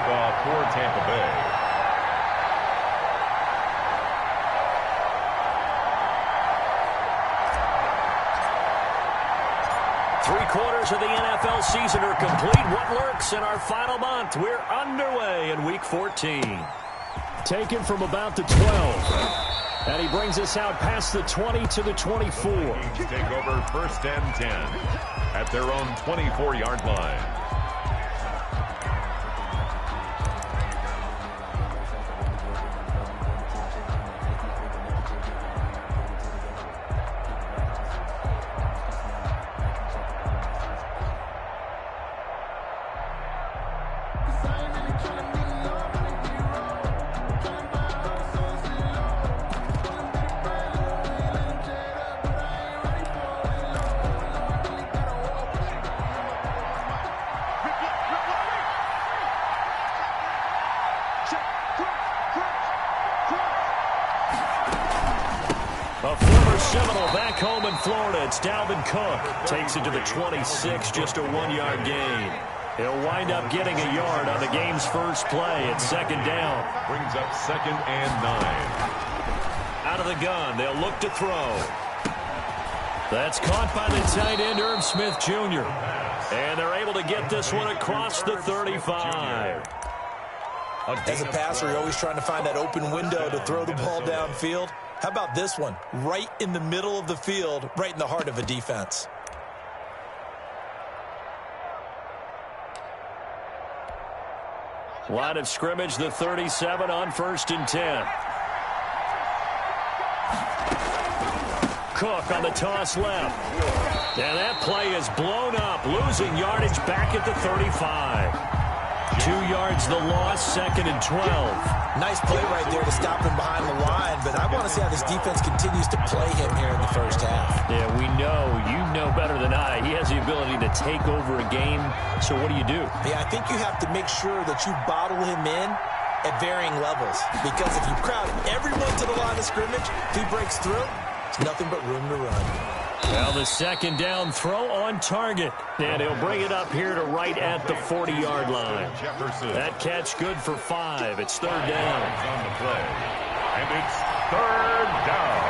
kickoff for Tampa Bay. Three-quarters of the NFL season are complete. What lurks in our final month? We're underway in Week 14. Taken from about the 12. And he brings us out past the 20 to the 24. Take over 1st and 10 at their own 24-yard line. It's Dalvin Cook. Takes it to the 26, just a 1-yard gain. He'll wind up getting a yard on the game's first play at 2nd down. Brings up 2nd and 9. Out of the gun, they'll look to throw. That's caught by the tight end, Irv Smith Jr. And they're able to get this one across the 35. As a passer, you're always trying to find that open window to throw the ball downfield. How about this one? Right in the middle of the field, right in the heart of a defense. Line of scrimmage, the 37 on 1st and 10. Cook on the toss left. And that play is blown up, losing yardage back at the 35. 2 yards the loss, 2nd and 12. Nice play right there to stop him behind the line, but I want to see how this defense continues to play him here in the first half. Yeah, we know. You know better than I. He has the ability to take over a game, so what do? Yeah, I think you have to make sure that you bottle him in at varying levels, because if you crowd everyone to the line of scrimmage, if he breaks through, it's nothing but room to run. Well, the 2nd down throw on target. And he'll bring it up here to right at the 40-yard line. That catch good for 5. It's 3rd down. On the play. And it's 3rd down.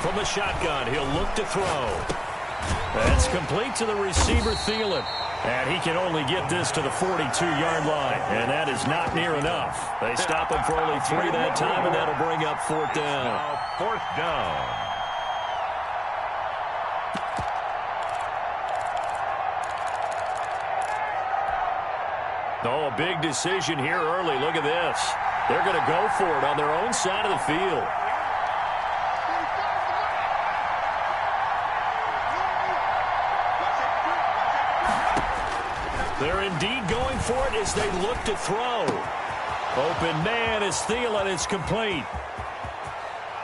From the shotgun, he'll look to throw. That's complete to the receiver, Thielen. And he can only get this to the 42-yard line. And that is not near enough. They stop him for only 3 that time, and that'll bring up 4th down. Now 4th down. Oh, a big decision here early. Look at this. They're going to go for it on their own side of the field. They're indeed going for it as they look to throw. Open man is Thielen. It's complete.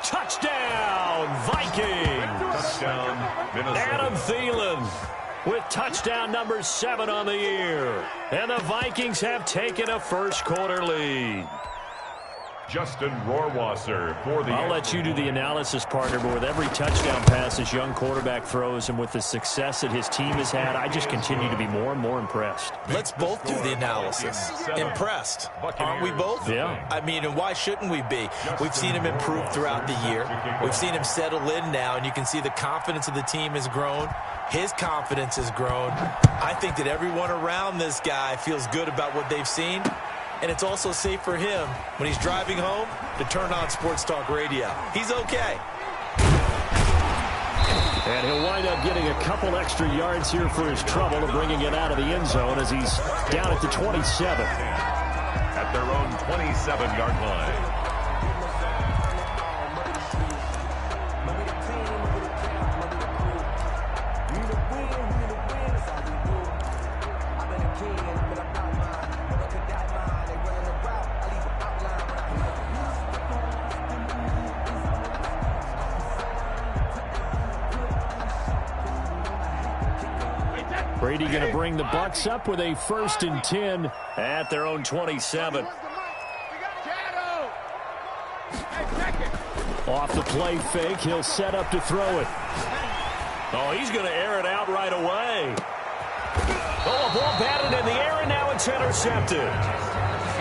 Touchdown, Vikings. Touchdown, Minnesota. Adam Thielen with touchdown number 7 on the year. And the Vikings have taken a first-quarter lead. Justin Rohrwasser for the... I'll let you do the analysis, partner, but with every touchdown pass this young quarterback throws and with the success that his team has had, I just continue to be more and more impressed. Let's both do the analysis. Impressed. Aren't we both? Yeah. I mean, and why shouldn't we be? We've seen him improve throughout the year. We've seen him settle in now, and you can see the confidence of the team has grown. His confidence has grown. I think that everyone around this guy feels good about what they've seen. And it's also safe for him when he's driving home to turn on Sports Talk Radio. He's okay. And he'll wind up getting a couple extra yards here for his trouble and bringing it out of the end zone as he's down at the 27. At their own 27-yard line. Brady going to bring the Bucs up with a 1st and 10 at their own 27. Off the play fake, he'll set up to throw it. Oh, he's going to air it out right away. Oh, a ball batted in the air, and now it's intercepted.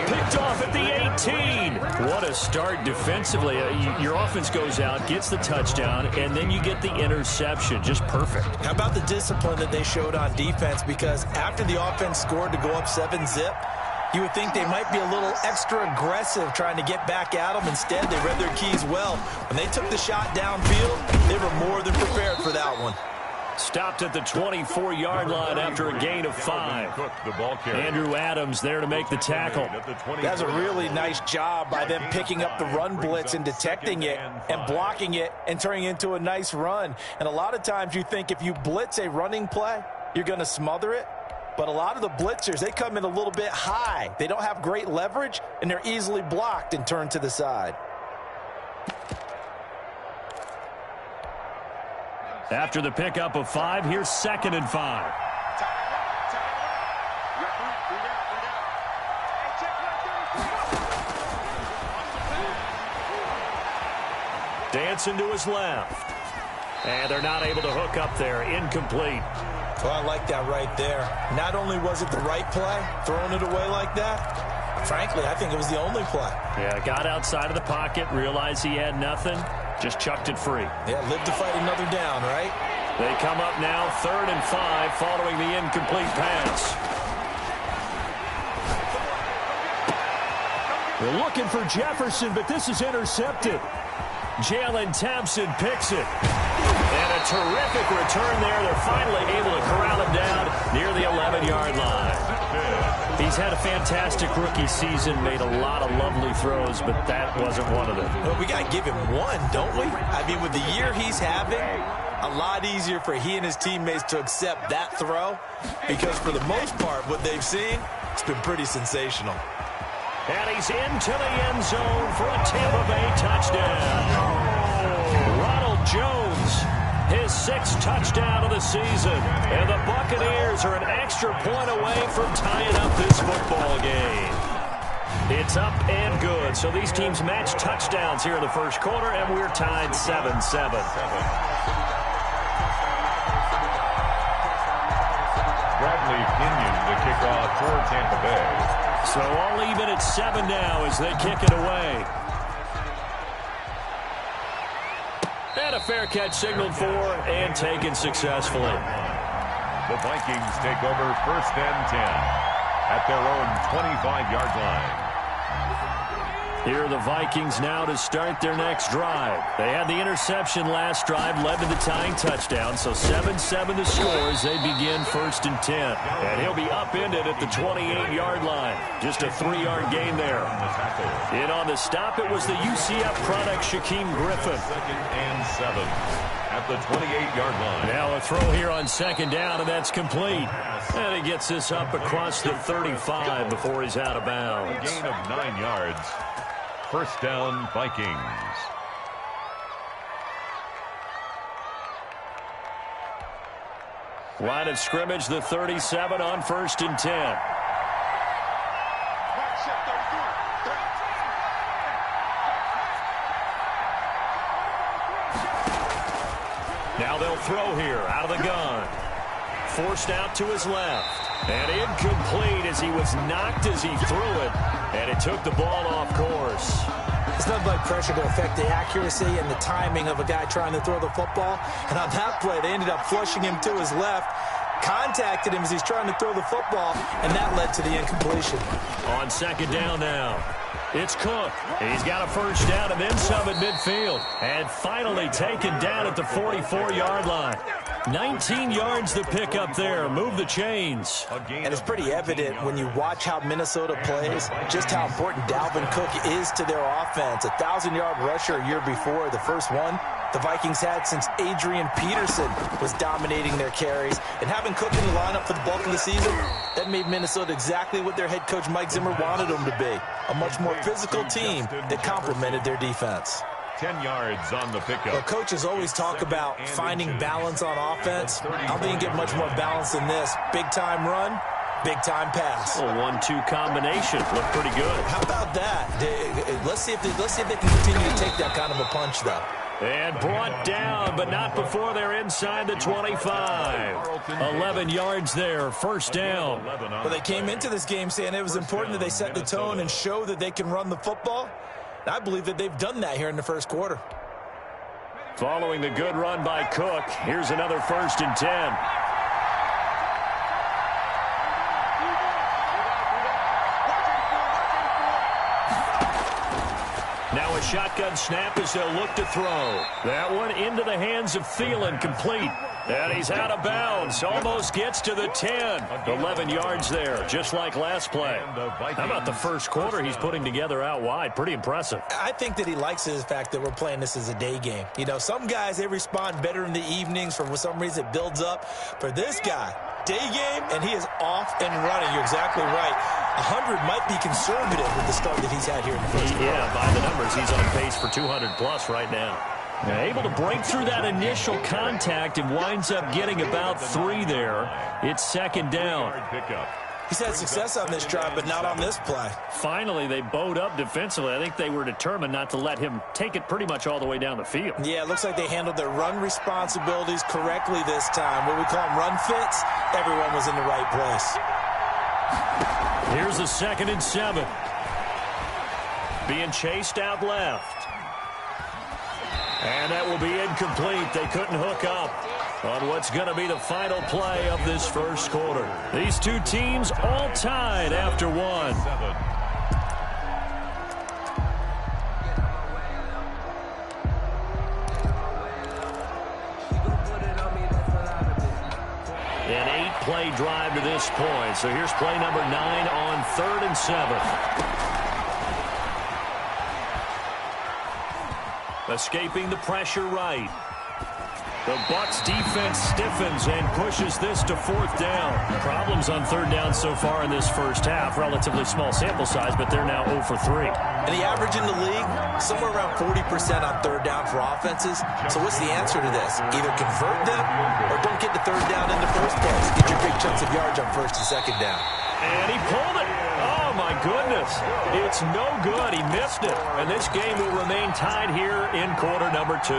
Picked off at the 18. What a start defensively. Your offense goes out, gets the touchdown, and then you get the interception. Just perfect. How about the discipline that they showed on defense? Because after the offense scored to go up 7-zip, you would think they might be a little extra aggressive trying to get back at them. Instead, they read their keys well. When they took the shot downfield, they were more than prepared for that one. Stopped at the 24-yard line after a gain of 5. Andrew Adams there to make the tackle. That's a really nice job by them picking up the run blitz and detecting it and blocking it and turning it into a nice run. And a lot of times you think if you blitz a running play, you're going to smother it. But a lot of the blitzers, they come in a little bit high. They don't have great leverage, and they're easily blocked and turned to the side. After the pickup of 5, here's 2nd and 5. Dancing to his left. And they're not able to hook up there. Incomplete. Well, I like that right there. Not only was it the right play, throwing it away like that, frankly, I think it was the only play. Yeah, got outside of the pocket, realized he had nothing, just chucked it free. Yeah, live to fight another down, right? They come up now 3rd and 5 following the incomplete pass. They're looking for Jefferson, but this is intercepted. Jalen Thompson picks it. And a terrific return there. They're finally able to corral him down near the 11-yard line. He's had a fantastic rookie season, made a lot of lovely throws, but that wasn't one of them. Well, we got to give him one, don't we? I mean, with the year he's having, a lot easier for he and his teammates to accept that throw because for the most part, what they've seen, it's been pretty sensational. And he's into the end zone for a Tampa Bay touchdown. Ronald Jones, his 6th touchdown of the season. And the Buccaneers are an extra point away from tying up this football game. It's up and good. So these teams match touchdowns here in the first quarter, and we're tied 7-7. Bradley Pinion to kick off for Tampa Bay. So all even at 7 now as they kick it away. And a fair catch signaled for and taken successfully. The Vikings take over 1st and 10 at their own 25-yard line. Here are the Vikings now to start their next drive. They had the interception last drive, led to the tying touchdown, so 7-7 the score as they begin 1st and 10. And he'll be upended at the 28-yard line. Just a 3-yard gain there. In on the stop, it was the UCF product, Shaquem Griffin. 2nd and 7 at the 28-yard line. Now a throw here on 2nd down, and that's complete. And he gets this up across the 35 before he's out of bounds. A gain of 9 yards. 1st down, Vikings. Line of scrimmage, the 37 on 1st and 10. Now they'll throw here out of the gun. Forced out to his left. And incomplete as he was knocked as he threw it. And it took the ball off course. It's nothing like pressure to affect the accuracy and the timing of a guy trying to throw the football. And on that play, they ended up flushing him to his left, contacted him as he's trying to throw the football, and that led to the incompletion. On 2nd down now, it's Cook. He's got a 1st down and then some at midfield. And finally taken down at the 44-yard line. 19 yards the pick up there. Move the chains. And it's pretty evident when you watch how Minnesota plays, just how important Dalvin Cook is to their offense. 1,000-yard rusher a year before, the first one the Vikings had since Adrian Peterson was dominating their carries. And having Cook in the lineup for the bulk of the season, that made Minnesota exactly what their head coach Mike Zimmer wanted them to be. A much more physical team that complemented their defense. 10 yards on the pickup. Well, coaches always talk about finding balance on offense. I don't think you get much more balance than this. Big-time run, big-time pass. A 1-2 combination. Looked pretty good. How about that? Let's see if they can continue to take that kind of a punch, though. And brought down, but not before they're inside the 25. 11 yards there, first down. Well, they came into this game saying it was important that they set the tone and show that they can run the football. I believe that they've done that here in the first quarter. Following the good run by Cook, here's another 1st and 10. Now a shotgun snap as they'll look to throw. That one into the hands of Thielen, complete. And he's out of bounds. Almost gets to the 10. 11 yards there, just like last play. How about the first quarter he's putting together out wide? Pretty impressive. I think that he likes the fact that we're playing this as a day game. You know, some guys, they respond better in the evenings. For some reason, it builds up. For this guy, day game, and he is off and running. You're exactly right. 100 might be conservative with the start that he's had here in the first quarter. Yeah, by the numbers, he's on pace for 200-plus right now. Able to break through that initial contact and winds up getting about 3 there. It's 2nd down. He's had success on this drive, but not on this play. Finally, they bowed up defensively. I think they were determined not to let him take it pretty much all the way down the field. Yeah, it looks like they handled their run responsibilities correctly this time. What we call them run fits, everyone was in the right place. Here's the 2nd and 7. Being chased out left. And that will be incomplete. They couldn't hook up on what's going to be the final play of this first quarter. These two teams all tied after one. An 8-play drive to this point. So here's play number 9 on 3rd and 7. Escaping the pressure right. The Bucs defense stiffens and pushes this to 4th down. Problems on 3rd down so far in this first half. Relatively small sample size, but they're now 0 for 3. And the average in the league, somewhere around 40% on 3rd down for offenses. So what's the answer to this? Either convert them or don't get the 3rd down in the first place. Get your big chunks of yards on 1st and 2nd down. And he pulled it. Oh, my goodness. It's no good. He missed it. And this game will remain tied here in quarter number 2.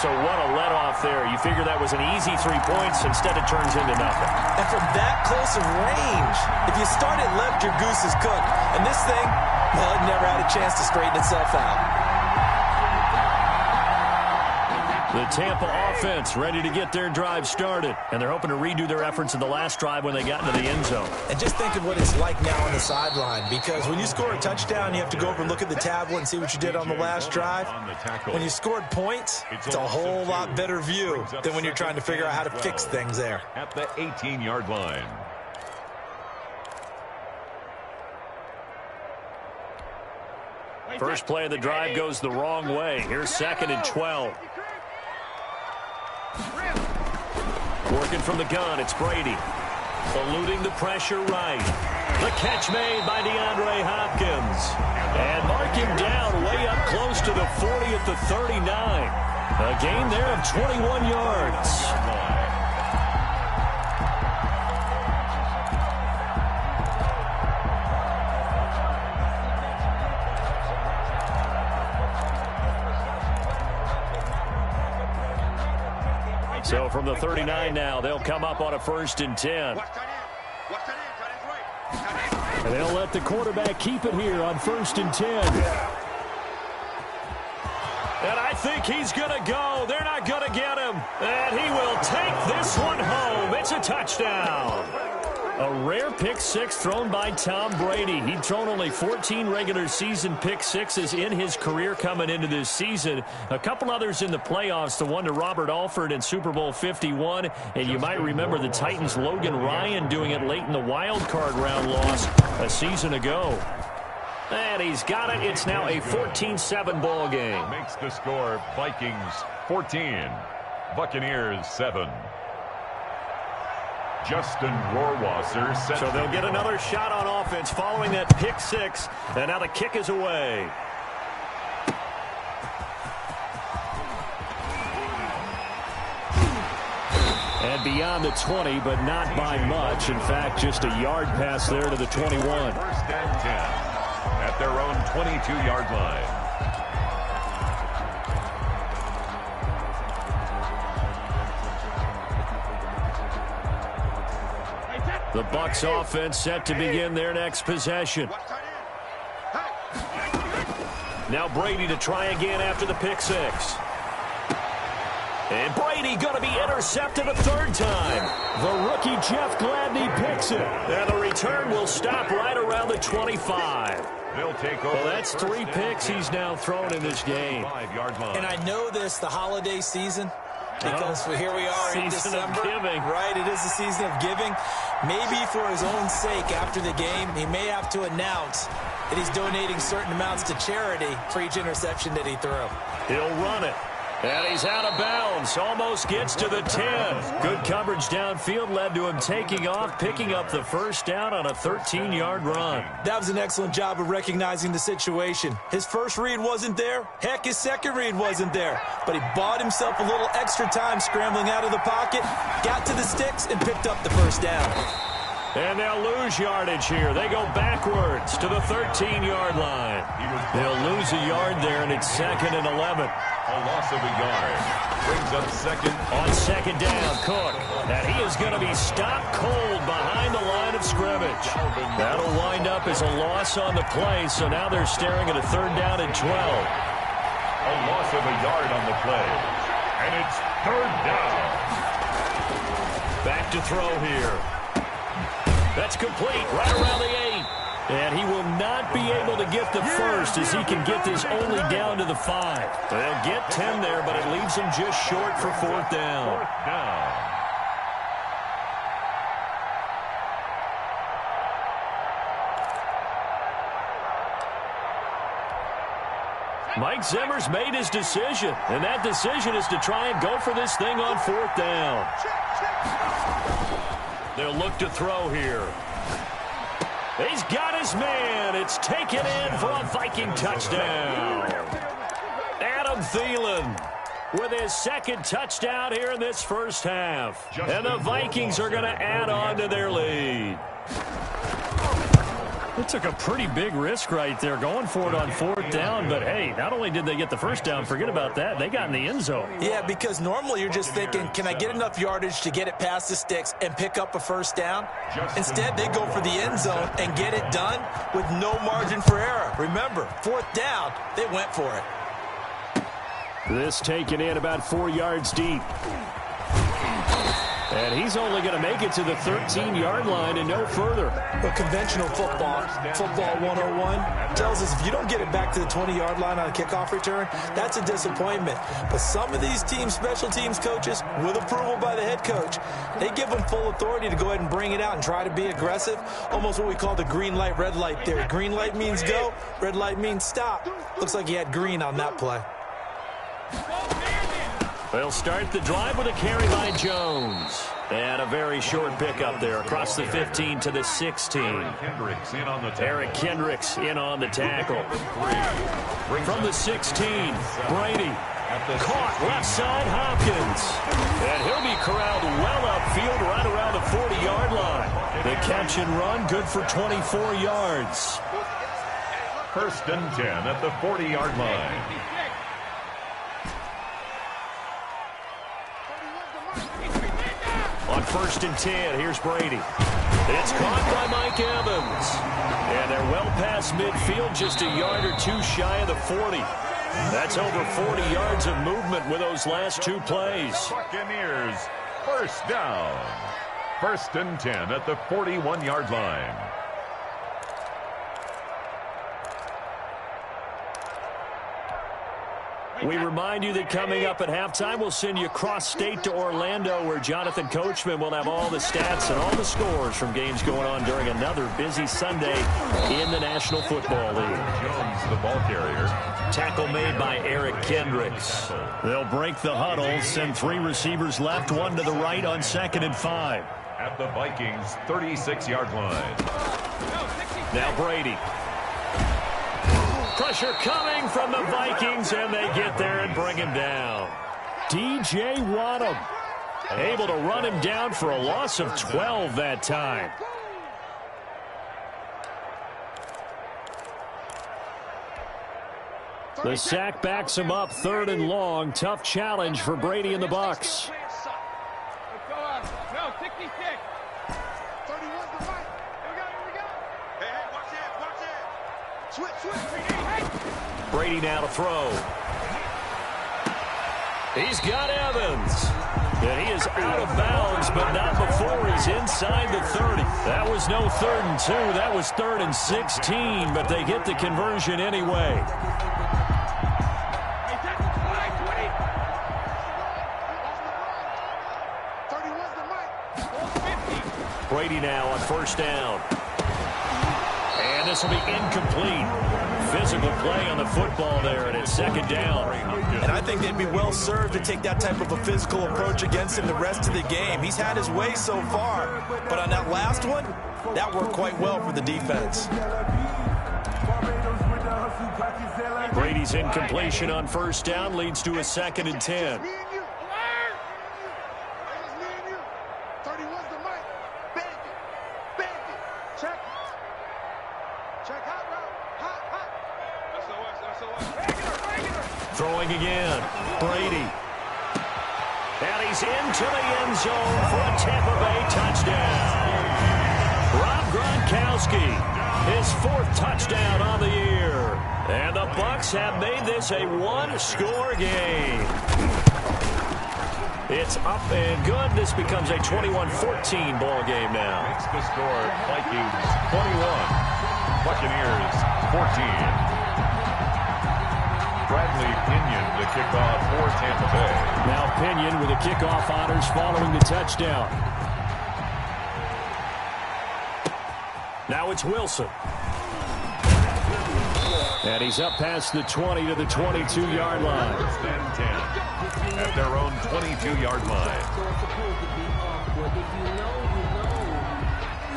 So what a let-off there. You figure that was an easy 3 points. Instead, it turns into nothing. And from that close of range, if you start it left, your goose is cooked. And this thing, well, it never had a chance to straighten itself out. The Tampa offense ready to get their drive started. And they're hoping to redo their efforts in the last drive when they got into the end zone. And just think of what it's like now on the sideline. Because when you score a touchdown, you have to go over and look at the tablet and see what you did on the last drive. When you scored points, it's a whole lot better view than when you're trying to figure out how to fix things there. At the 18-yard line. First play of the drive goes the wrong way. Here's 2nd and 12. Working from the gun, it's Brady. Eluding the pressure right. The catch made by DeAndre Hopkins. And mark him down way up close to the 40 at the 39. A gain there of 21 yards. So from the 39 now, they'll come up on a 1st and 10. And they'll let the quarterback keep it here on 1st and 10. And I think he's going to go. They're not going to get him. And he will take this one home. It's a touchdown. A rare pick 6 thrown by Tom Brady. He'd thrown only 14 regular season pick 6s in his career coming into this season. A couple others in the playoffs, the one to Robert Alford in Super Bowl 51. And you might remember the Titans' Logan Ryan doing it late in the wild card round loss a season ago. And he's got it. It's now a 14-7 ball game. Makes the score Vikings 14, Buccaneers 7. Justin Rohrwasser set. So they'll get another shot on offense following that pick 6. And now the kick is away. And beyond the 20, but not by much. In fact, just a yard pass there to the 21. 1st and 10 at their own 22-yard line. The Bucs offense set to begin their next possession. Now Brady to try again after the pick six. And Brady going to be intercepted a third time. The rookie Jeff Gladney picks it. And the return will stop right around the 25. They'll take over. Well, that's 3 picks he's now thrown in this game. And I know this, the holiday season, because here we are in December. Right, it is the season of giving. Maybe for his own sake after the game, he may have to announce that he's donating certain amounts to charity for each interception that he threw. He'll run it. And he's out of bounds. Almost gets to the 10. Good coverage downfield led to him taking off, picking up the first down on a 13-yard run. That was an excellent job of recognizing the situation. His first read wasn't there. Heck, his second read wasn't there. But he bought himself a little extra time scrambling out of the pocket, got to the sticks, and picked up the first down. And they'll lose yardage here. They go backwards to the 13-yard line. They'll lose a yard there, and it's 2nd and 11. A loss of a yard. Brings up second. On second down, Cook. And he is going to be stopped cold behind the line of scrimmage. That'll wind up as a loss on the play, so now they're staring at a 3rd down and 12. A loss of a yard on the play. And it's 3rd down. Back to throw here. That's complete right around the 8. And he will not be able to get the first as he can get this only down to the 5. They'll get 10 there, but it leaves him just short for 4th down. 4th down. Mike Zimmer's made his decision, and that decision is to try and go for this thing on 4th down. They'll look to throw here. He's got his man. It's taken in for a Viking touchdown. Adam Thielen with his 2nd touchdown here in this first half. And the Vikings are going to add on to their lead. They took a pretty big risk right there going for it on 4th down. But, hey, not only did they get the first down, forget about that, they got in the end zone. Yeah, because normally you're just thinking, can I get enough yardage to get it past the sticks and pick up a first down? Instead, they go for the end zone and get it done with no margin for error. Remember, 4th down, they went for it. This taken in about 4 yards deep. And he's only going to make it to the 13-yard line and no further. But conventional football 101, tells us if you don't get it back to the 20-yard line on a kickoff return, that's a disappointment. But some of these teams, special teams coaches, with approval by the head coach, they give them full authority to go ahead and bring it out and try to be aggressive. Almost what we call the green light, red light theory. Green light means go, red light means stop. Looks like he had green on that play. They'll start the drive with a carry by Jones. And a very short pickup there across the 15 to the 16. Eric Kendricks in on the tackle. From the 16, Brady. Caught left side, Hopkins. And he'll be corralled well upfield right around the 40-yard line. The catch and run good for 24 yards. 1st and 10 at the 40-yard line. On 1st and 10, here's Brady. It's caught by Mike Evans. And they're well past midfield, just a yard or 2 shy of the 40. That's over 40 yards of movement with those last 2 plays. Buccaneers, 1st down. 1st and 10 at the 41-yard line. We remind you that coming up at halftime, we'll send you cross-state to Orlando, where Jonathan Coachman will have all the stats and all the scores from games going on during another busy Sunday in the National Football League. Jones, the ball carrier. Tackle made by Eric Kendricks. They'll break the huddle, send 3 receivers left, 1 to the right on 2nd and 5. At the Vikings' 36-yard line. Now Brady. Pressure coming from the Vikings, and they get there and bring him down. DJ Wadham able to run him down for a loss of 12 that time. The sack backs him up, 3rd and long. Tough challenge for Brady and the Bucs. Brady now to throw. He's got Evans. And he is out of bounds, but not before he's inside the 30. That was no 3rd and 2. That was 3rd and 16, but they get the conversion anyway. Brady now on 1st down. And this will be incomplete. Physical play on the football there, and it's 2nd down. And I think they'd be well served to take that type of a physical approach against him the rest of the game. He's had his way so far, but on that last one, that worked quite well for the defense. Brady's incompletion on 1st down leads to a 2nd and 10. Throwing again, Brady. And he's into the end zone for a Tampa Bay touchdown. Rob Gronkowski, his 4th touchdown on the year. And the Bucs have made this a 1-score game. It's up and good. This becomes a 21-14 ball game now. Makes the score Vikings 21, Buccaneers 14. Bradley Pinion, the kickoff for Tampa Bay. Now Pinion with the kickoff honors following the touchdown. Now it's Wilson. And he's up past the 20 to the 22-yard line. 1st and 10 at their own 22-yard line.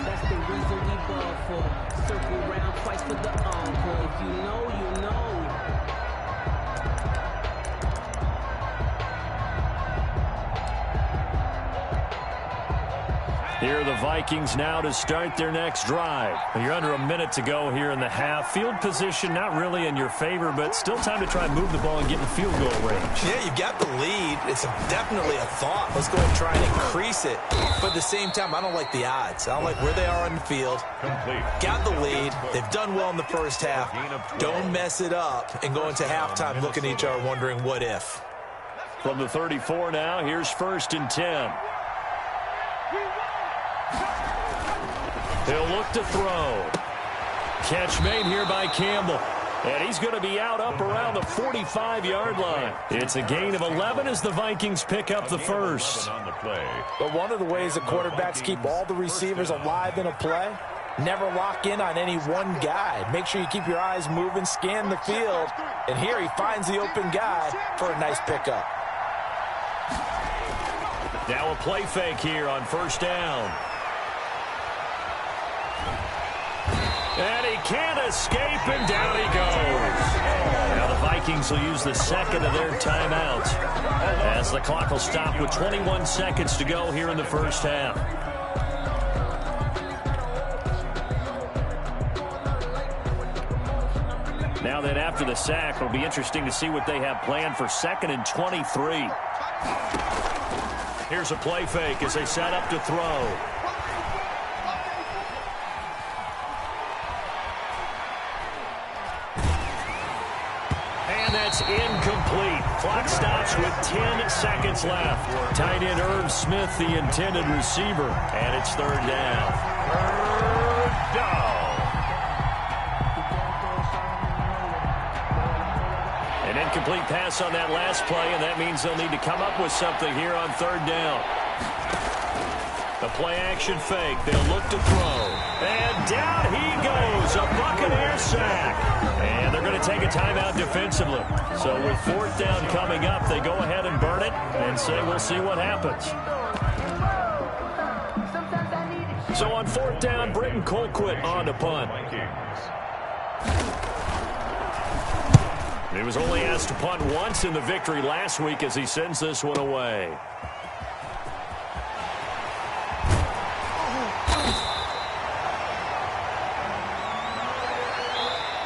That's the reason we ball for. Circle round twice for the encore. If you know, you know. Here are the Vikings now to start their next drive. You're under a minute to go here in the half. Field position not really in your favor, but still time to try and move the ball and get in field goal range. Yeah, you've got the lead. It's definitely a thought. Let's go and try and increase it. But at the same time, I don't like the odds. I don't like where they are on the field. Complete. Got the lead. They've done well in the 1st half. Don't mess it up and go into halftime looking at each other wondering what if. From the 34 now, here's 1st and 10. He'll look to throw. Catch made here by Campbell. And he's going to be out up around the 45-yard line. It's a gain of 11 as the Vikings pick up the 1st. But one of the ways that quarterbacks keep all the receivers alive in a play, never lock in on any one guy. Make sure you keep your eyes moving, scan the field. And here he finds the open guy for a nice pickup. Now a play fake here on 1st down. And he can't escape, and down he goes. Now the Vikings will use the 2nd of their timeouts as the clock will stop with 21 seconds to go here in the 1st half. Now then, after the sack, it'll be interesting to see what they have planned for 2nd and 23. Here's a play fake as they set up to throw. And that's incomplete. Clock stops with 10 seconds left. Tight end Irv Smith, the intended receiver. And it's 3rd down. 3rd down. An incomplete pass on that last play, and that means they'll need to come up with something here on 3rd down. The play-action fake. They'll look to throw. And down he goes. A Buccaneer sack. And they're going to take a timeout defensively. So with 4th down coming up, they go ahead and burn it and say we'll see what happens. So on 4th down, Britton Colquitt on to punt. He was only asked to punt once in the victory last week as he sends this one away.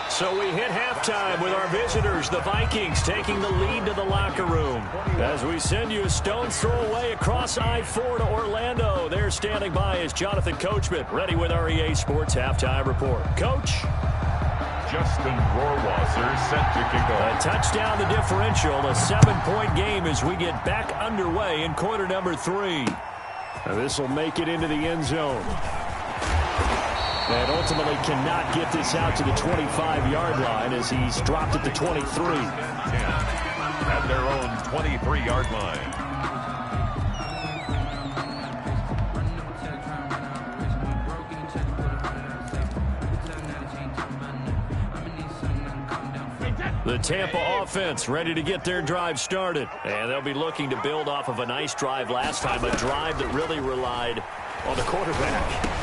So we hit halftime with our visitors, the Vikings, taking the lead to the locker room. As we send you a stone's throw away across I-4 to Orlando. There standing by is Jonathan Coachman, ready with our EA Sports Halftime Report. Coach? Justin Rohrwasser set to kick off. A touchdown the differential, a 7-point game as we get back underway in quarter number 3. This will make it into the end zone. And ultimately cannot get this out to the 25-yard line as he's dropped at the 23. At their own 23-yard line. The Tampa offense ready to get their drive started. And they'll be looking to build off of a nice drive last time, a drive that really relied on the quarterback.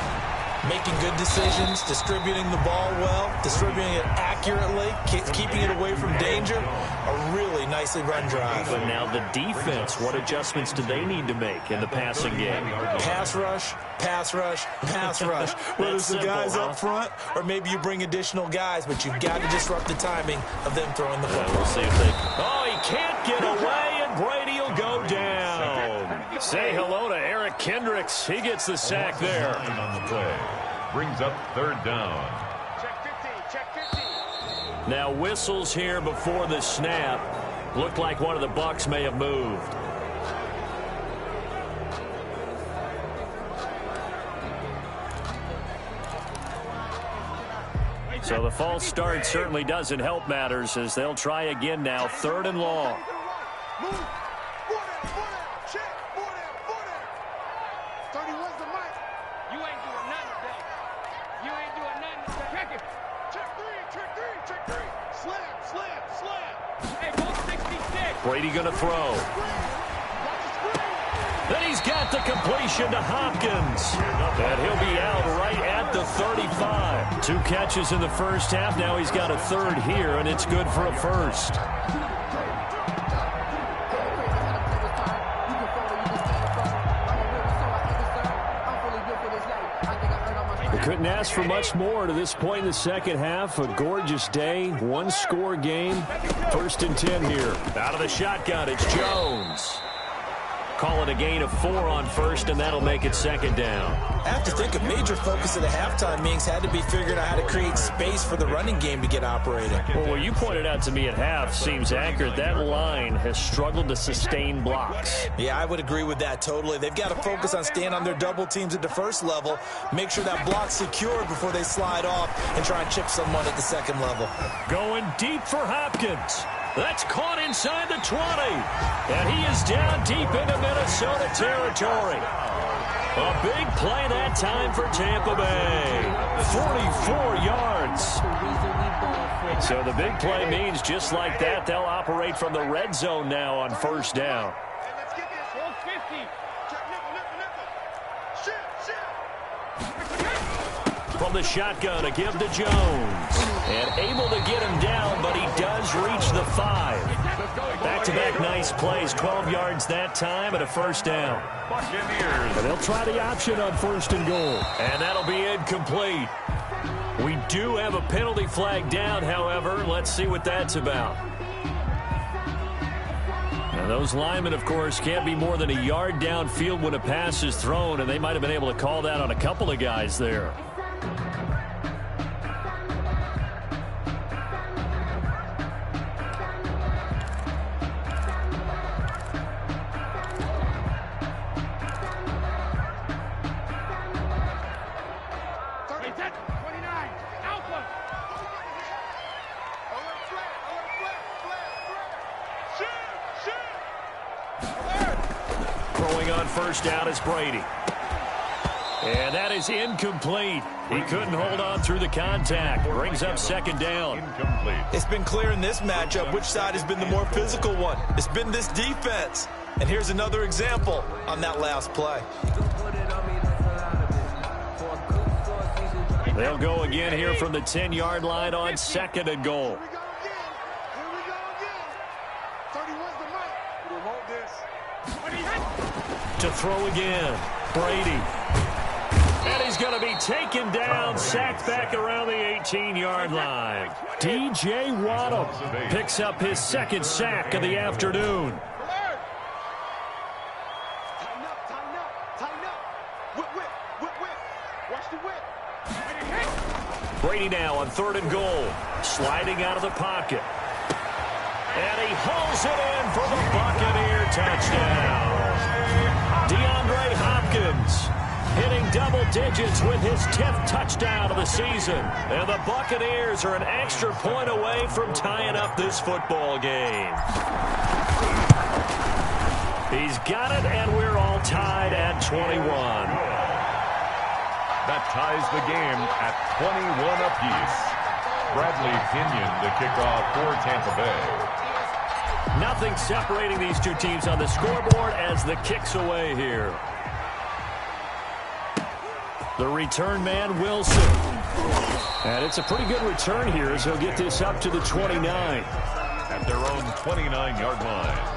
Making good decisions, distributing the ball well, distributing it accurately, keeping it away from danger. A really nicely run drive. But now the defense, what adjustments do they need to make in the passing game? Pass rush, pass rush, pass rush. Whether it's the guys up front or maybe you bring additional guys, but you've got to disrupt the timing of them throwing the ball. We'll see if they... Oh, he can't get away, and Brady will go down. Say hello to Eric Kendricks. He gets the sack there. On the play. Brings up third down. Check 15, check 15. Now whistles here before the snap. Looked like one of the Bucs may have moved. So the false start certainly doesn't help matters as they'll try again now, 3rd and long. Brady going to throw. Then he's got the completion to Hopkins. And he'll be out right at the 35. 2 catches in the first half. Now he's got a 3rd here, and it's good for a 1st. Couldn't ask for much more to this point in the second half. A gorgeous day, 1-score game. 1st and 10 here. Out of the shotgun, it's Jones. Call it a gain of 4 on 1st, and that'll make it 2nd down. I have to think a major focus of the halftime meetings had to be figuring out how to create space for the running game to get operating. Well, what you pointed out to me at half seems accurate. That line has struggled to sustain blocks. Yeah, I would agree with that totally. They've got to focus on staying on their double teams at the first level, make sure that block's secured before they slide off and try and chip someone at the second level. Going deep for Hopkins. That's caught inside the 20. And he is down deep into Minnesota territory. A big play that time for Tampa Bay. 44 yards. So the big play means just like that, they'll operate from the red zone now on 1st down. Let's get this whole 50. From the shotgun, a give to Jones. And able to get him down, but he does reach the 5. Back-to-back nice plays, 12 yards that time and a 1st down. Buccaneers. And they'll try the option on 1st and goal. And that'll be incomplete. We do have a penalty flag down, however. Let's see what that's about. Now, those linemen, of course, can't be more than a yard downfield when a pass is thrown, and they might have been able to call that on a couple of guys there. Throwing on 1st down is Brady. And that is incomplete. He couldn't hold on through the contact. Brings up 2nd down. Incomplete. It's been clear in this matchup which side has been the more physical one. It's been this defense. And here's another example on that last play. They'll go again here from the 10-yard line on 2nd and goal. To throw again, Brady. And he's going to be taken down, sacked back around the 18-yard line. D.J. Waddle picks up his 2nd sack of the afternoon. Brady now on 3rd and goal. Sliding out of the pocket. And he hauls it in for the Buccaneer touchdown. DeAndre Hopkins hitting double digits with his 10th touchdown of the season. And the Buccaneers are an extra point away from tying up this football game. He's got it, and we're all tied at 21. That ties the game at 21 apiece. Bradley Pinion to kick off for Tampa Bay. Nothing separating these two teams on the scoreboard as the kick's away here. The return man, Wilson. And it's a pretty good return here as he'll get this up to the 29. At their own 29-yard line.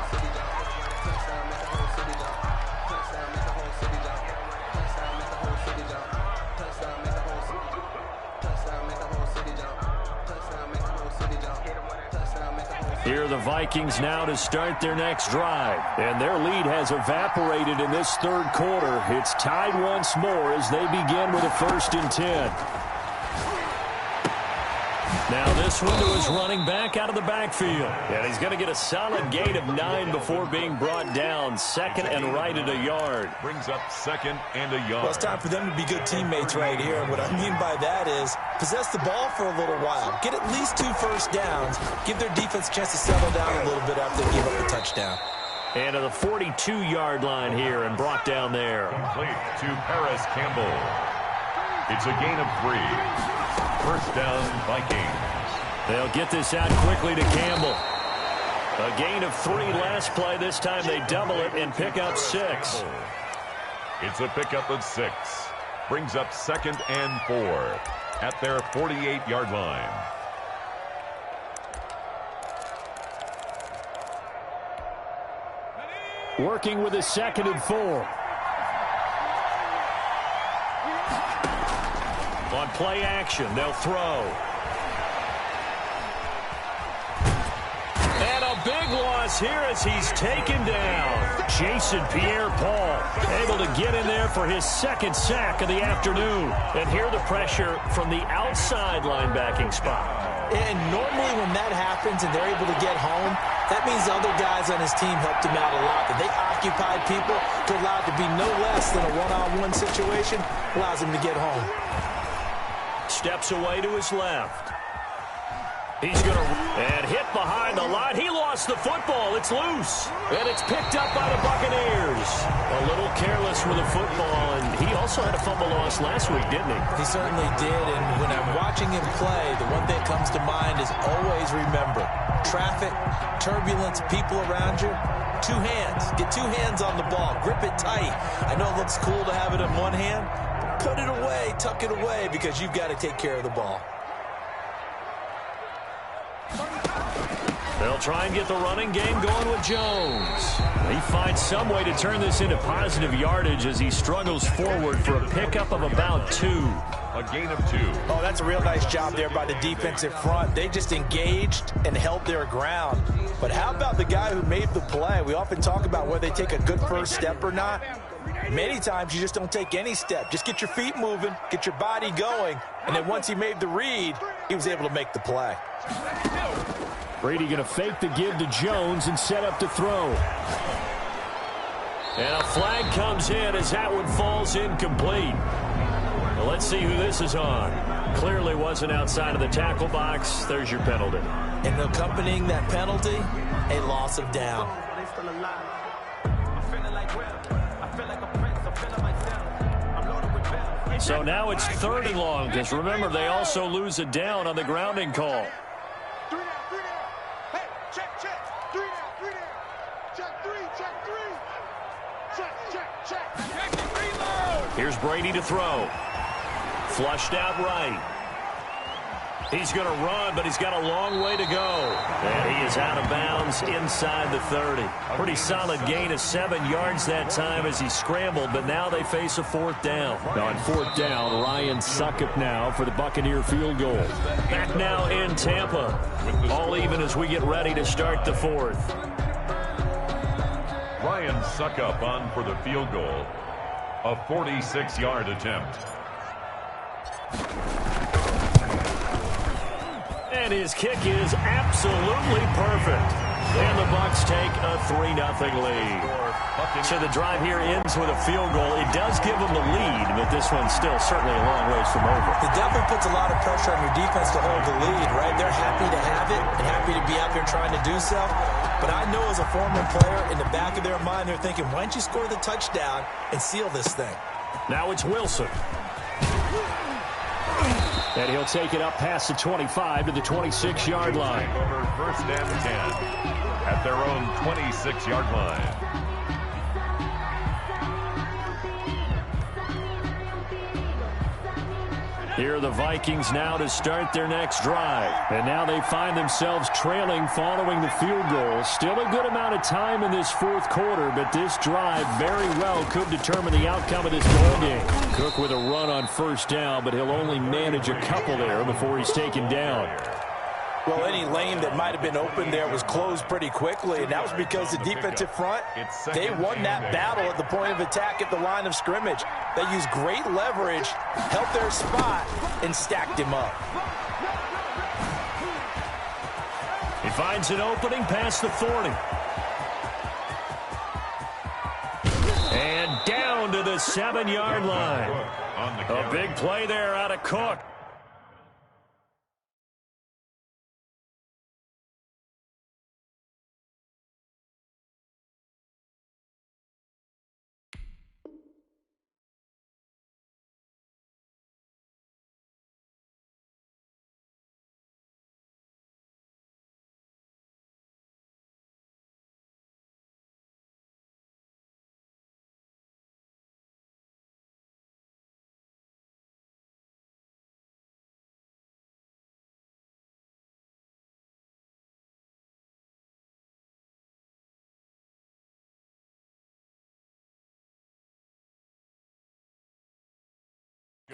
Here are the Vikings now to start their next drive. And their lead has evaporated in this 3rd quarter. It's tied once more as they begin with a 1st and 10. Now this window is running back out of the backfield. And he's going to get a solid gain of 9 before being brought down. 2nd and right at a yard. Brings up 2nd and a yard. Well, it's time for them to be good teammates right here. And what I mean by that is possess the ball for a little while. Get at least 2 first downs. Give their defense a chance to settle down a little bit after they give up the touchdown. And to the 42-yard line here and brought down there. Complete to Paris Campbell. It's a gain of 3. 1st down, Vikings. They'll get this out quickly to Campbell. A gain of 3 last play. This time they double it and pick up 6. It's a pickup of 6. Brings up 2nd and 4 at their 48-yard line. Working with a 2nd and 4. On play action, they'll throw. And a big loss here as he's taken down. Jason Pierre-Paul able to get in there for his 2nd sack of the afternoon. And here the pressure from the outside linebacking spot. And normally when that happens and they're able to get home, that means the other guys on his team helped him out a lot. That they occupied people to allow it to be no less than a one-on-one situation, allows him to get home. Steps away to his left. He's going to and hit behind the line. He lost the football. It's loose. And it's picked up by the Buccaneers. A little careless with the football. And he also had a fumble loss last week, didn't he? He certainly did. And when I'm watching him play, the one thing that comes to mind is always remember, traffic, turbulence, people around you, 2 hands. Get 2 hands on the ball. Grip it tight. I know it looks cool to have it in one hand. Put it away, tuck it away, because you've got to take care of the ball. They'll try and get the running game going with Jones. He finds some way to turn this into positive yardage as he struggles forward for a pickup of about 2. A gain of 2. Oh, that's a real nice job there by the defensive front. They just engaged and held their ground. But how about the guy who made the play? We often talk about whether they take a good first step or not. Many times you just don't take any step. Just get your feet moving, get your body going, and then once he made the read, he was able to make the play. Brady going to fake the give to Jones and set up to throw. And a flag comes in as that one falls incomplete. Well, let's see who this is on. Clearly wasn't outside of the tackle box. There's your penalty. And accompanying that penalty, a loss of down. So now it's 3rd and long, because remember, they also lose a down on the grounding call. 3 down, 3 down. Hey, check. 3 down, 3 down. Check 3, check 3. Check, reload. Here's Brady to throw. Flushed out right. He's going to run, but he's got a long way to go. And he is out of bounds inside the 30. Pretty solid gain of 7 yards that time as he scrambled, but now they face a 4th down. Now on 4th down, Ryan Succop now for the Buccaneer field goal. Back now in Tampa. All even as we get ready to start the 4th. Ryan Succop on for the field goal. A 46-yard attempt. And his kick is absolutely perfect. And the Bucs take a 3-0 lead. So the drive here ends with a field goal. It does give them the lead, but this one's still certainly a long ways from over. It definitely puts a lot of pressure on your defense to hold the lead, right? They're happy to have it and happy to be out there trying to do so. But I know as a former player, in the back of their mind, they're thinking, why don't you score the touchdown and seal this thing? Now it's Wilson. And he'll take it up past the 25 to the 26-yard line. Over first and 10 at their own 26-yard line. Here are the Vikings now to start their next drive. And now they find themselves trailing following the field goal. Still a good amount of time in this fourth quarter, but this drive very well could determine the outcome of this ball game. Cook with a run on first down, but he'll only manage a couple there before he's taken down. Well, any lane that might have been open there was closed pretty quickly, and that was because the defensive front, they won that battle at the point of attack at the line of scrimmage. They used great leverage, held their spot, and stacked him up. He finds an opening past the 40. And down to the 7-yard line. A big play there out of Cook.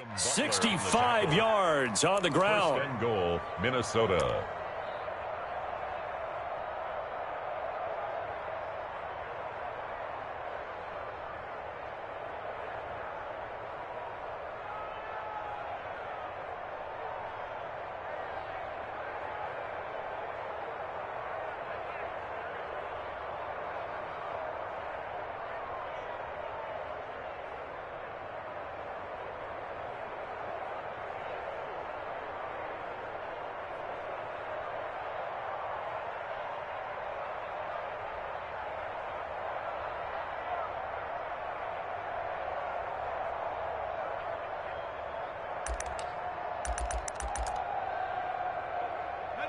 Butler 65 yards on the ground. First and goal, Minnesota.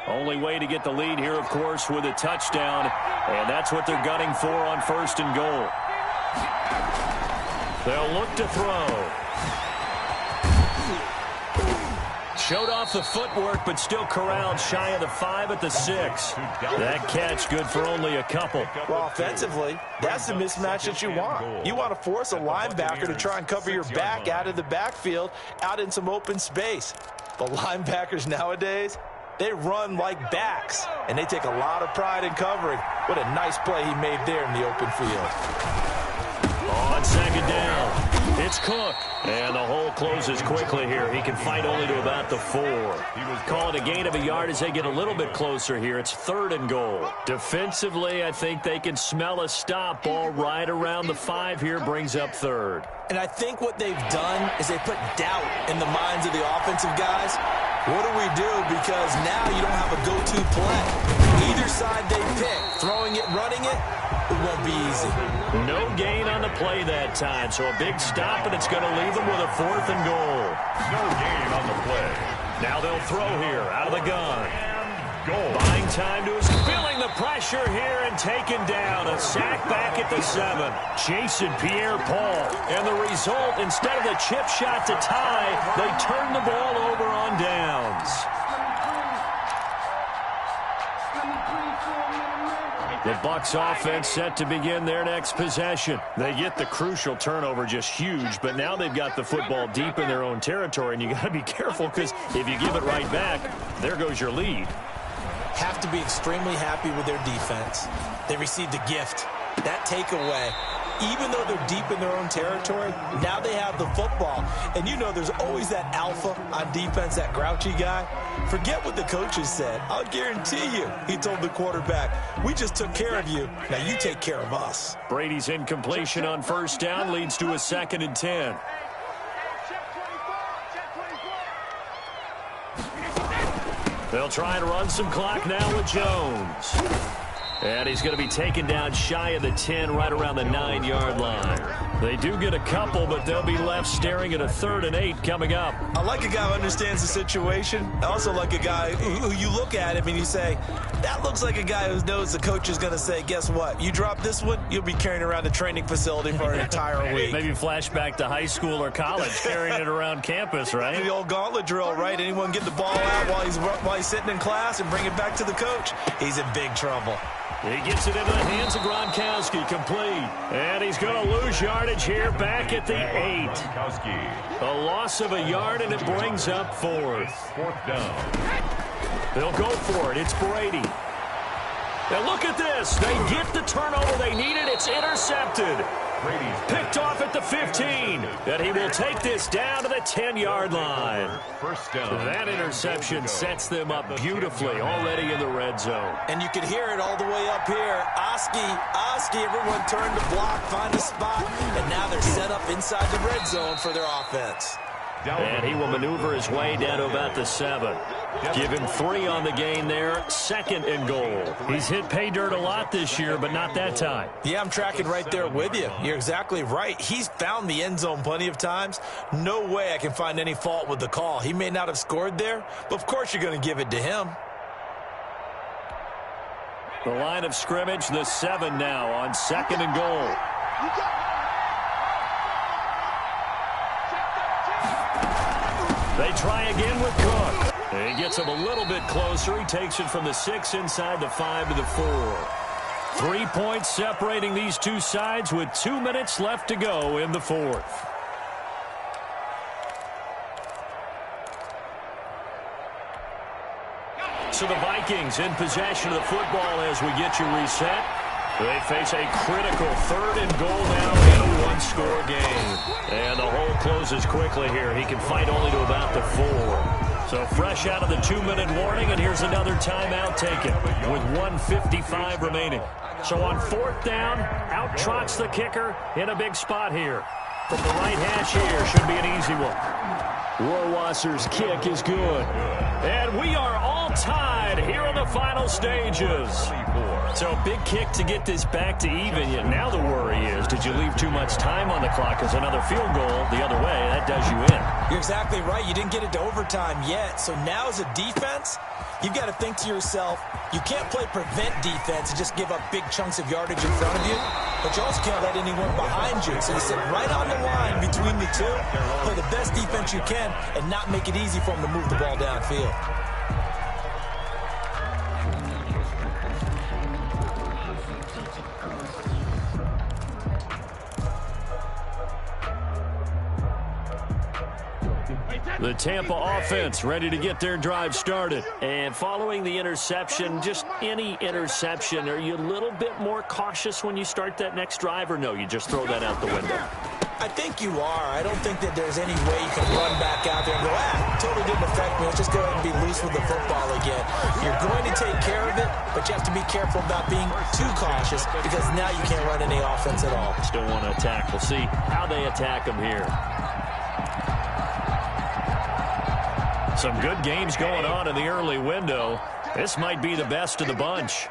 Only way to get the lead here, of course, with a touchdown. And that's what they're gunning for on first and goal. They'll look to throw. Showed off the footwork, but still corralled shy of the 5 at the 6. That catch good for only a couple. Well, offensively, that's the mismatch that you want. You want to force a linebacker to try and cover your back out of the backfield, out in some open space. But linebackers nowadays, they run like backs, and they take a lot of pride in covering. What a nice play he made there in the open field. On second down, it's Cook. And the hole closes quickly here. He can fight only to about the 4. Call it a gain of a yard as they get a little bit closer here. It's third and goal. Defensively, I think they can smell a stop ball right around the 5 here. Brings up third. And I think what they've done is they put doubt in the minds of the offensive guys. What do we do? Because now you don't have a go-to play. Either side they pick, throwing it, running it, it won't be easy. No gain on the play that time, so a big stop, and it's going to leave them with a 4th and goal. No gain on the play. Now they'll throw here out of the gun. Goal. Buying time to his, feeling the pressure here and taken down. A sack back at the 7. Jason Pierre-Paul. And the result, instead of the chip shot to tie, they turn the ball over on downs. The Bucs offense set to begin their next possession. They get the crucial turnover, just huge, but now they've got the football deep in their own territory, and you got to be careful because if you give it right back, there goes your lead. Have to be extremely happy with their defense. They received a gift. That takeaway even though they're deep in their own territory, now they have the football. And you know there's always that alpha on defense, that grouchy guy. Forget what the coaches said. I'll guarantee you, he told the quarterback, we just took care of you. Now you take care of us. Brady's incompletion on first down leads to a 2nd and 10. They'll try and run some clock now with Jones. And he's going to be taken down shy of the 10, right around the 9-yard line. They do get a couple, but they'll be left staring at a 3rd and 8 coming up. I like a guy who understands the situation. I also like a guy who you look at him and you say, that looks like a guy who knows the coach is going to say, guess what? You drop this one, you'll be carrying around a training facility for an entire week. Maybe flashback to high school or college, carrying it around campus, right? The old gauntlet drill, right? Anyone get the ball out while he's sitting in class and bring it back to the coach? He's in big trouble. He gets it into the hands of Gronkowski, complete. And he's going to lose yardage here back at the 8. A loss of a yard, and it brings up 4th. 4th down. They'll go for it. It's Brady. Now look at this. They get the turnover they needed. It's intercepted. Picked off at the 15. And he will take this down to the 10-yard line. First down. That interception sets them up beautifully already in the red zone. And you can hear it all the way up here. Oski, everyone turned to block, find a spot, and now they're set up inside the red zone for their offense. And he will maneuver his way down to about the 7. Give him 3 on the gain there. 2nd and goal. He's hit pay dirt a lot this year, but not that time. Yeah, I'm tracking right there with you. You're exactly right. He's found the end zone plenty of times. No way I can find any fault with the call. He may not have scored there, but of course you're going to give it to him. The line of scrimmage, the 7 now on 2nd and goal. They try again with Cook. He gets him a little bit closer. He takes it from the 6 inside the 5 to the 4. 3 points separating these two sides with 2 minutes left to go in the 4th. So the Vikings in possession of the football as we get you reset. They face a critical 3rd and goal now in a one-score game. And the hole closes quickly here. He can fight only to about the 4. So fresh out of the 2-minute warning, and here's another timeout taken with 1:55 remaining. So on 4th down, out trots the kicker in a big spot here. From the right hash here, should be an easy one. Rohrwasser's kick is good. And we are all tied here in the final stages. So big kick to get this back to even. Yet now the worry is, did you leave too much time on the clock? Because another field goal the other way, that does you in. You're exactly right. You didn't get it to overtime yet. So now as a defense, you've got to think to yourself, you can't play prevent defense and just give up big chunks of yardage in front of you, but you also can't let anyone behind you. So you sit right on the line between the two, play the best defense you can, and not make it easy for them to move the ball downfield. The Tampa offense ready to get their drive started. And following the interception, just any interception, are you a little bit more cautious when you start that next drive, or no, you just throw that out the window? I think you are. I don't think that there's any way you can run back out there and go, totally didn't affect me. Let's just go ahead and be loose with the football again. You're going to take care of it, but you have to be careful about being too cautious because now you can't run any offense at all. Still want to attack. We'll see how they attack them here. Some good games going on in the early window. This might be the best of the bunch.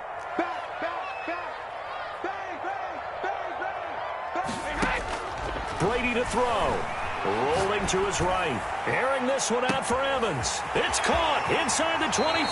Brady to throw. Rolling to his right. Airing this one out for Evans. It's caught inside the 25.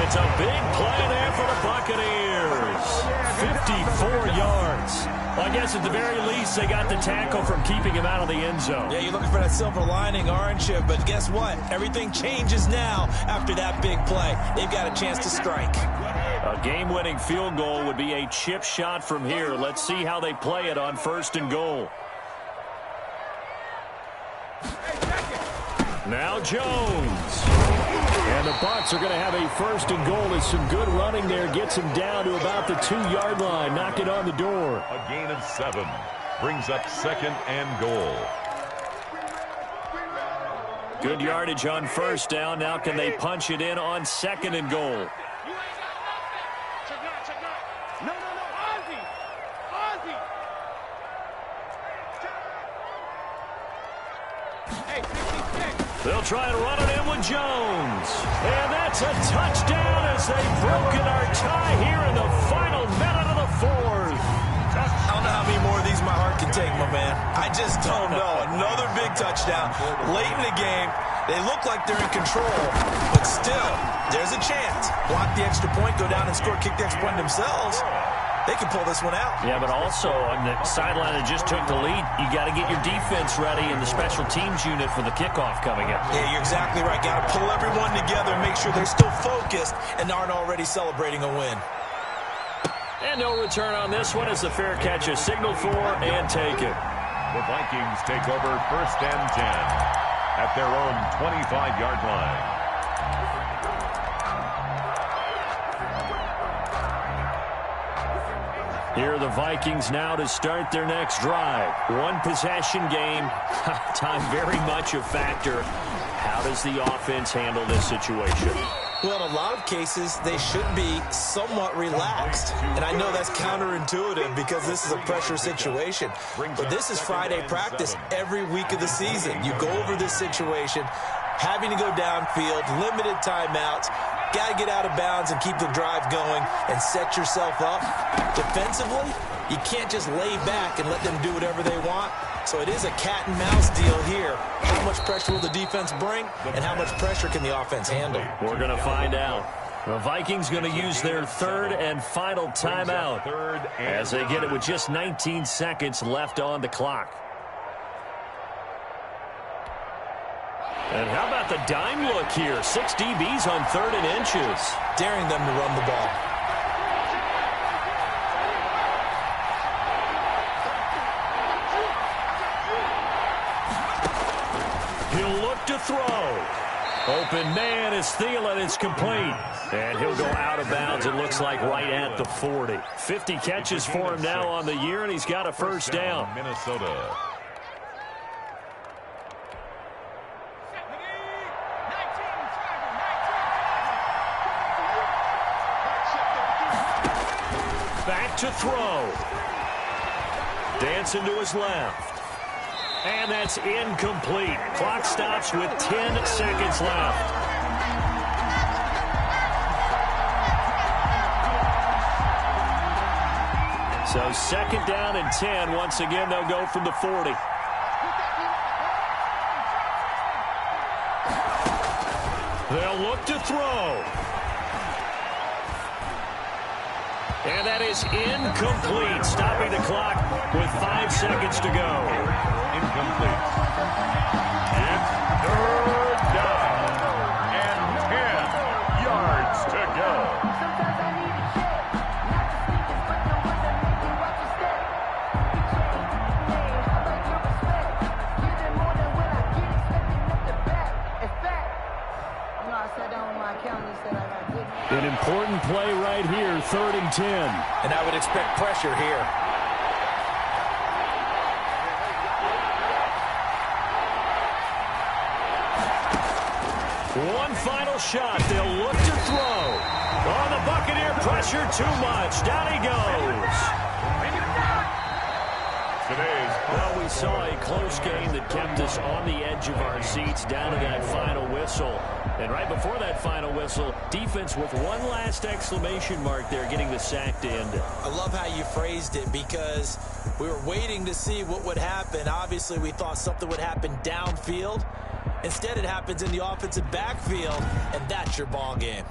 It's a big play there for the Buccaneers. 54 yards. Well, I guess at the very least, they got the tackle from keeping him out of the end zone. Yeah, you're looking for that silver lining, aren't you? But guess what? Everything changes now after that big play. They've got a chance to strike. A game-winning field goal would be a chip shot from here. Let's see how they play it on 1st and goal. Now Jones. And the Bucs are going to have a first and goal as some good running there gets him down to about the 2-yard line, knocking on the door. A gain of 7 brings up second and goal. Good yardage on first down. Now can they punch it in on second and goal? No, Ozzy! Ozzy! Hey, 56. They'll try and run it in with Jones. And that's a touchdown as they've broken our tie here in the final minute of the fourth. I don't know how many more of these my heart can take, my man. I just don't know. Another big touchdown. Late in the game, they look like they're in control, but still, there's a chance. Block the extra point, go down and score, kick the extra point themselves. They can pull this one out. Yeah, but also on the sideline that just took the lead, you got to get your defense ready and the special teams unit for the kickoff coming up. Yeah, you're exactly right. Got to pull everyone together, make sure they're still focused and aren't already celebrating a win. And no return on this one as the fair catch is signaled for and taken. The Vikings take over first and 10 at their own 25-yard line. Here are the Vikings now to start their next drive. One possession game. Time very much a factor. How does the offense handle this situation? Well, in a lot of cases, they should be somewhat relaxed. And I know that's counterintuitive because this is a pressure situation. But this is Friday practice every week of the season. You go over this situation, having to go downfield, limited timeouts, got to get out of bounds and keep the drive going and set yourself up. Defensively, you can't just lay back and let them do whatever they want. So it is a cat and mouse deal here. How much pressure will the defense bring, and how much pressure can the offense handle? We're going to find out. The Vikings going to use their third and final timeout as they get it with just 19 seconds left on the clock. And how about the dime look here? 6 DBs on 3rd and inches. Daring them to run the ball. He'll look to throw. Open man is Thielen. It's complete. And he'll go out of bounds, it looks like, right at the 40. 50 catches for him now on the year, and he's got a first down. Minnesota. Back to throw. Dancing to his left. And that's incomplete. Clock stops with 10 seconds left. So 2nd down and 10. Once again, they'll go from the 40. They'll look to throw. And that is incomplete, stopping the clock with 5 seconds to go. Incomplete. It's 3rd down and 10 yards to go. Sometimes I need a check, not the sneakers, but the ones that make me watch your step. You change the name, I like your respect. Give it more than when I get expecting at the back. In fact, you know, I sat down with my accountant and said I got good. An important play right here, 3rd and 10. And I would expect pressure here. One final shot. They'll look to throw. On the Buccaneer, pressure too much. Down he goes. Well, we saw a close game that kept us on the edge of our seats down to that final whistle. And right before that final whistle, defense with one last exclamation mark there, getting the sack to end it. I love how you phrased it because we were waiting to see what would happen. Obviously, we thought something would happen downfield. Instead, it happens in the offensive backfield, and that's your ball game.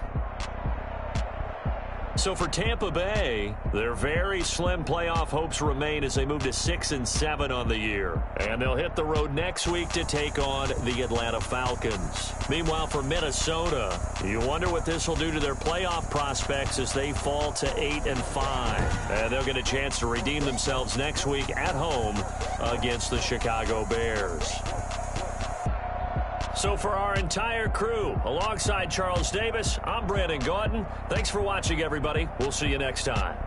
So for Tampa Bay, their very slim playoff hopes remain as they move to 6-7 on the year. And they'll hit the road next week to take on the Atlanta Falcons. Meanwhile, for Minnesota, you wonder what this will do to their playoff prospects as they fall to 8-5. And they'll get a chance to redeem themselves next week at home against the Chicago Bears. So for our entire crew, alongside Charles Davis, I'm Brandon Gaudin. Thanks for watching, everybody. We'll see you next time.